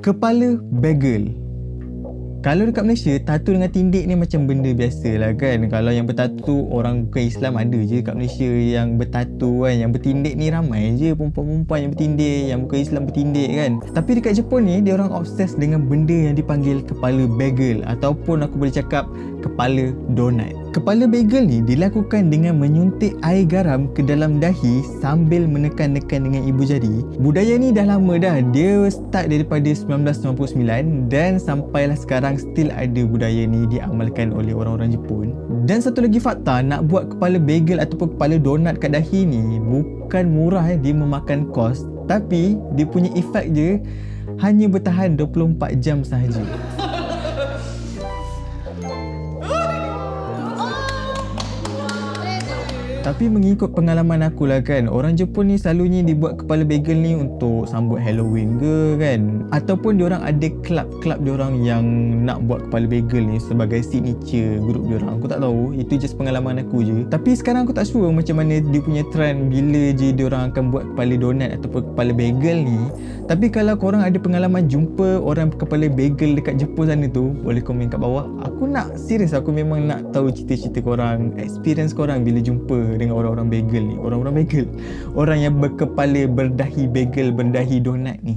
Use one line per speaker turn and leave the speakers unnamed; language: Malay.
Kepala bagel. Kalau dekat Malaysia, tattoo dengan tindik ni macam benda biasa lah kan. Kalau yang bertattoo orang bukan Islam ada je kat Malaysia yang bertattoo kan. Yang bertindik ni ramai je perempuan-perempuan yang bertindik, yang bukan Islam bertindik kan. Tapi dekat Jepun ni, dia orang obses dengan benda yang dipanggil kepala bagel, ataupun aku boleh cakap kepala donat. Kepala bagel ni dilakukan dengan menyuntik air garam ke dalam dahi sambil menekan-nekan dengan ibu jari. Budaya ni dah lama dah. Dia start daripada 1999 dan sampailah sekarang still ada budaya ni diamalkan oleh orang-orang Jepun. Dan satu lagi fakta, nak buat kepala bagel ataupun kepala donat kat dahi ni bukan murah dia memakan kos. Tapi dia punya efek je hanya bertahan 24 jam sahaja. Tapi mengikut pengalaman aku lah kan, orang Jepun ni selalunya dibuat kepala bagel ni untuk sambut Halloween ke kan, ataupun diorang ada kelab-kelab diorang yang nak buat kepala bagel ni sebagai signature group diorang. Aku tak tahu, itu just pengalaman aku je. Tapi sekarang aku tak sure macam mana dia punya trend bila je diorang akan buat kepala donat ataupun kepala bagel ni. Tapi kalau korang ada pengalaman jumpa orang kepala bagel dekat Jepun sana tu, boleh komen kat bawah. Aku nak, serius aku memang nak tahu cerita-cerita korang, experience korang bila jumpa dengan orang-orang bagel ni. Orang yang berkepala berdahi bagel, berdahi donat ni.